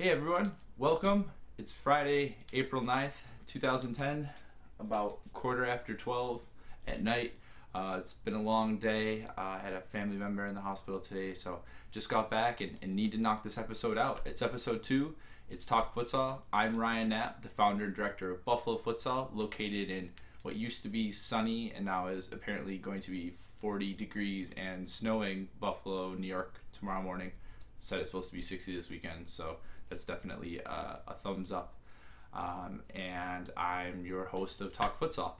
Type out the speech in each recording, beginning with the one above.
Hey everyone, welcome. It's Friday, April 9th, 2010, about quarter after 12 at night. It's been a long day. I had a family member in the hospital today, so just got back and need to knock this episode out. It's episode 2. It's Talk Futsal. I'm Ryan Knapp, the founder and director of Buffalo Futsal, located in what used to be sunny and now is apparently going to be 40 degrees and snowing Buffalo, New York tomorrow morning. Said it's supposed to be 60 this weekend, so that's definitely a thumbs up. And I'm your host of Talk Futsal.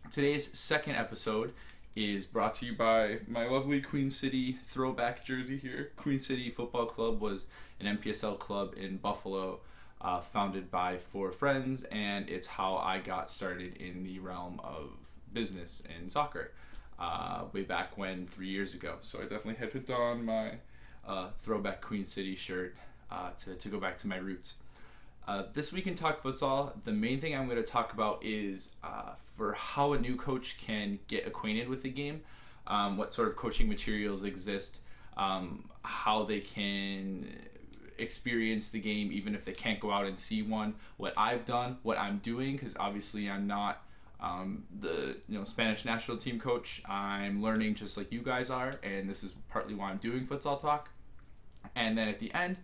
Today's second episode is brought to you by my lovely Queen City throwback jersey here. Queen City Football Club was an MPSL club in Buffalo, founded by 4 friends, and it's how I got started in the realm of business in soccer way back when, 3 years ago. So I definitely had to don my throwback Queen City shirt to go back to my roots. This week in Talk Futsal, the main thing I'm going to talk about is for how a new coach can get acquainted with the game, what sort of coaching materials exist, how they can experience the game even if they can't go out and see one, what I've done, what I'm doing, because obviously I'm not the Spanish national team coach. I'm learning just like you guys are, and this is partly why I'm doing Futsal Talk. And then at the end,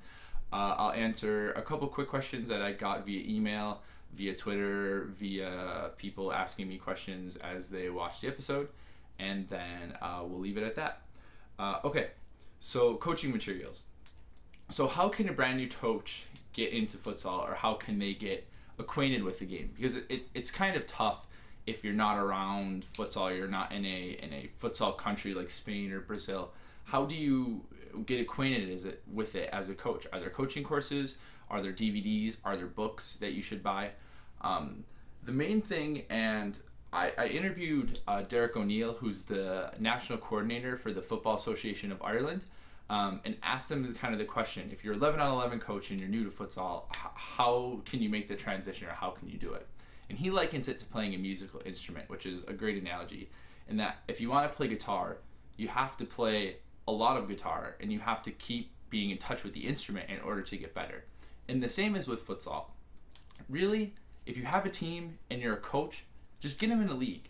I'll answer a couple quick questions that I got via email, via Twitter, via people asking me questions as they watch the episode, and then we'll leave it at that. Okay, so coaching materials. So how can a brand new coach get into futsal, or how can they get acquainted with the game? Because it's kind of tough if you're not around futsal, you're not in a futsal country like Spain or Brazil. How do you get acquainted with it as a coach? Are there coaching courses? Are there DVDs? Are there books that you should buy? The main thing, and I interviewed Derek O'Neill, who's the national coordinator for the Football Association of Ireland, and asked him kind of the question: if you're 11-on-11 coach and you're new to futsal, how can you make the transition, or how can you do it? And he likens it to playing a musical instrument, which is a great analogy, in that if you want to play guitar, you have to play a lot of guitar, and you have to keep being in touch with the instrument in order to get better. And the same is with futsal. Really, if you have a team and you're a coach, just get them in a league.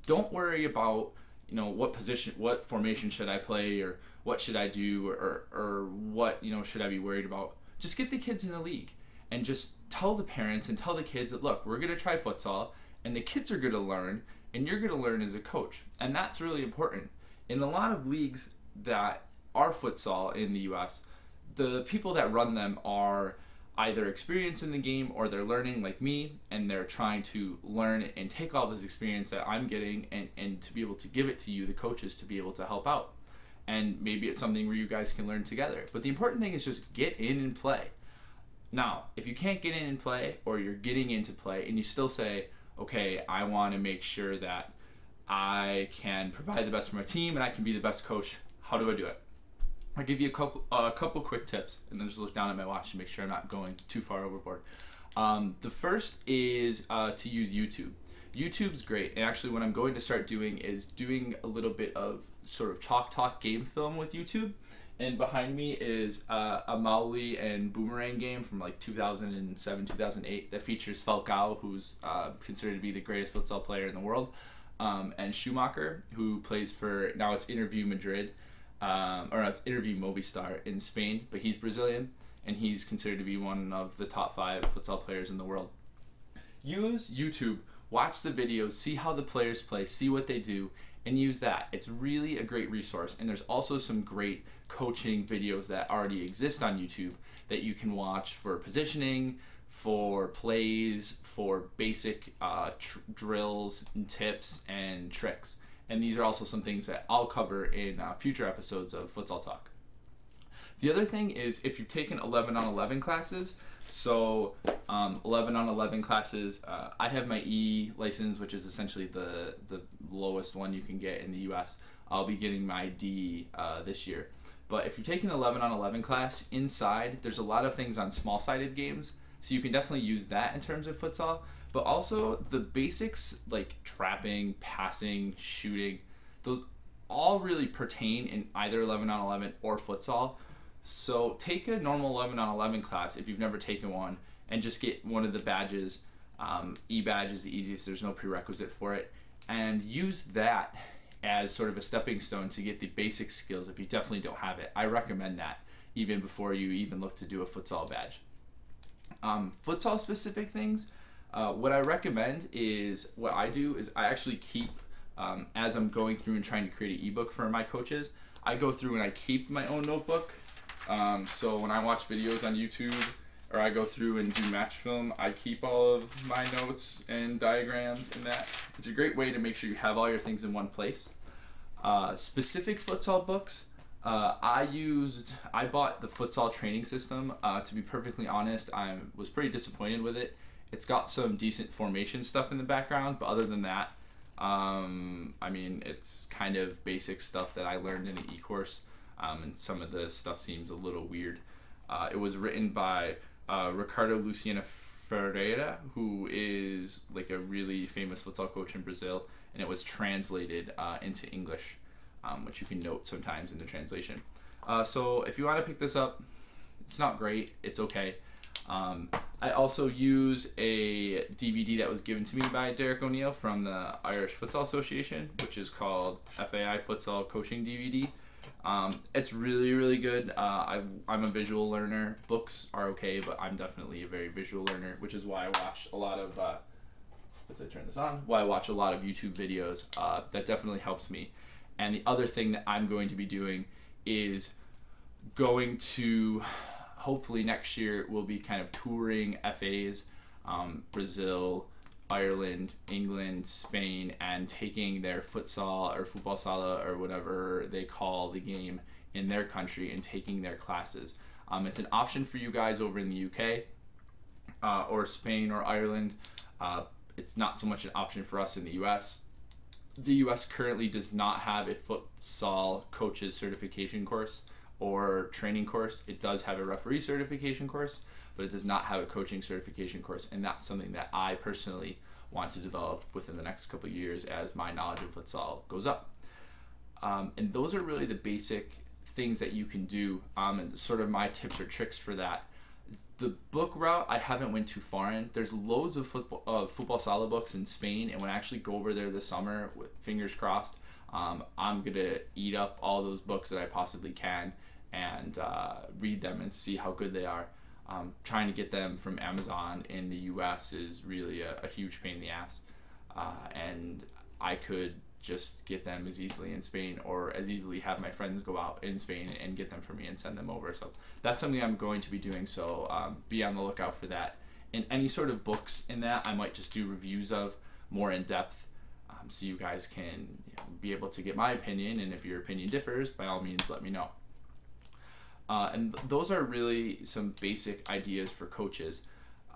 Don't worry about what position, what formation should I play, or what should I do, or what should I be worried about. Just get the kids in a league and just tell the parents and tell the kids that, look, we're going to try futsal, and the kids are going to learn, and you're going to learn as a coach. And that's really important. In a lot of leagues that are futsal in the US, the people that run them are either experienced in the game, or they're learning like me, and they're trying to learn and take all this experience that I'm getting and to be able to give it to you, the coaches, to be able to help out. And maybe it's something where you guys can learn together. But the important thing is just get in and play. Now, if you can't get in and play, or you're getting into play and you still say, okay, I want to make sure that I can provide the best for my team and I can be the best coach, how do I do it? I'll give you a couple quick tips, and then just look down at my watch to make sure I'm not going too far overboard. The first is to use YouTube. YouTube's great, and actually what I'm going to start doing is doing a little bit of sort of chalk talk game film with YouTube. And behind me is a Maoli and Boomerang game from like 2007, 2008 that features Falcao, who's considered to be the greatest futsal player in the world, and Schumacher, who plays for, now it's Interview Madrid, or no, it's Interview Movistar in Spain, but he's Brazilian, and he's considered to be one of the top 5 futsal players in the world. Use YouTube, watch the videos, see how the players play, see what they do, and use that. It's really a great resource, and there's also some great coaching videos that already exist on YouTube that you can watch for positioning, for plays, for basic drills and tips and tricks. And these are also some things that I'll cover in future episodes of Futsal Talk. The other thing is, if you've taken 11-on-11 classes, so 11-on-11 classes, I have my E license, which is essentially the lowest one you can get in the US. I'll be getting my D this year. But if you're taking an 11-on-11 class, inside there's a lot of things on small-sided games, so you can definitely use that in terms of futsal. But also the basics like trapping, passing, shooting, those all really pertain in either 11-on-11 or futsal. So take a normal 11 on 11 class if you've never taken one, and just get one of the badges. E-badge is the easiest, there's no prerequisite for it. And use that as sort of a stepping stone to get the basic skills if you definitely don't have it. I recommend that even before you even look to do a futsal badge. Futsal specific things, what I recommend is, what I do is I actually keep, as I'm going through and trying to create an ebook for my coaches, I go through and I keep my own notebook. So when I watch videos on YouTube or I go through and do match film, I keep all of my notes and diagrams in that. It's a great way to make sure you have all your things in one place. Specific futsal books, I bought the futsal training system. To be perfectly honest, I was pretty disappointed with it. It's got some decent formation stuff in the background, but other than that, I mean, it's kind of basic stuff that I learned in an e-course, and some of the stuff seems a little weird. It was written by Ricardo Luciana Ferreira, who is like a really famous futsal coach in Brazil, and it was translated into English, which you can note sometimes in the translation. So if you want to pick this up, it's not great, it's okay. I also use a DVD that was given to me by Derek O'Neill from the Irish Futsal Association, which is called FAI Futsal Coaching DVD. It's really, really good. I'm a visual learner. Books are okay, but I'm definitely a very visual learner, which is why I watch a lot of, as I turn this on, why I watch a lot of YouTube videos. That definitely helps me. And the other thing that I'm going to be doing is going to, hopefully next year, we'll be kind of touring FAs, Brazil, Ireland, England, Spain, and taking their futsal or football sala or whatever they call the game in their country and taking their classes. It's an option for you guys over in the UK or Spain or Ireland. It's not so much an option for us in the US. The US currently does not have a futsal coaches certification course or training course. It does have a referee certification course, but it does not have a coaching certification course, and that's something that I personally want to develop within the next couple of years as my knowledge of futsal goes up. And those are really the basic things that you can do, and sort of my tips or tricks for that. The book route, I haven't went too far in. There's loads of football sala books in Spain, and when I actually go over there this summer, with fingers crossed, I'm gonna eat up all those books that I possibly can and read them and see how good they are. Trying to get them from Amazon in the US is really a huge pain in the ass, and I could just get them as easily in Spain, or as easily have my friends go out in Spain and get them for me and send them over. So that's something I'm going to be doing, so be on the lookout for that. And any sort of books in that I might just do reviews of more in depth, so you guys can be able to get my opinion, and if your opinion differs, by all means let me know. And those are really some basic ideas for coaches.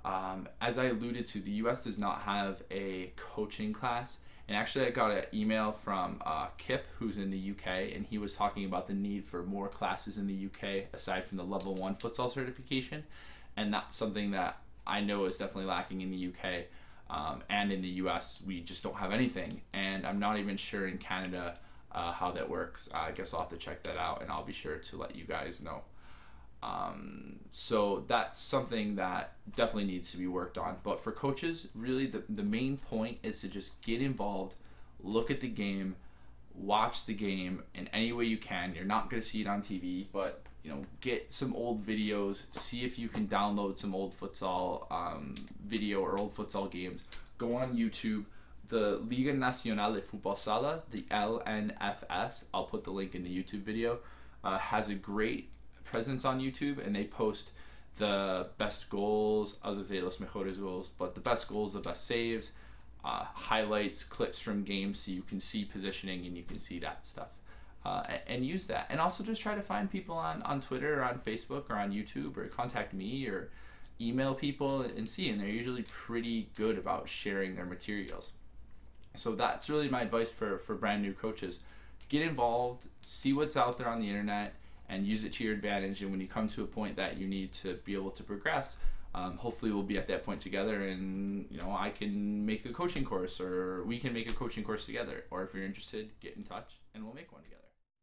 As I alluded to, the US does not have a coaching class. And actually, I got an email from Kip, who's in the UK, and he was talking about the need for more classes in the UK aside from the level 1 futsal certification. And that's something that I know is definitely lacking in the UK. And in the US, we just don't have anything. And I'm not even sure in Canada how that works. I guess I'll have to check that out, and I'll be sure to let you guys know. So that's something that definitely needs to be worked on. But for coaches, really the main point is to just get involved, look at the game, watch the game in any way you can. You're not going to see it on TV, but get some old videos, see if you can download some old futsal video or old futsal games. Go on YouTube. The Liga Nacional de Fútbol Sala, the LNFS, I'll put the link in the YouTube video, has a great presence on YouTube, and they post the best goals, I was going to say los mejores goals, but the best goals, the best saves, highlights, clips from games, so you can see positioning and you can see that stuff. And use that. And also just try to find people on Twitter or on Facebook or on YouTube, or contact me or email people and see, and they're usually pretty good about sharing their materials. So that's really my advice for brand new coaches. Get involved, see what's out there on the internet, and use it to your advantage. And when you come to a point that you need to be able to progress, hopefully we'll be at that point together, and I can make a coaching course, or we can make a coaching course together. Or if you're interested, get in touch and we'll make one together.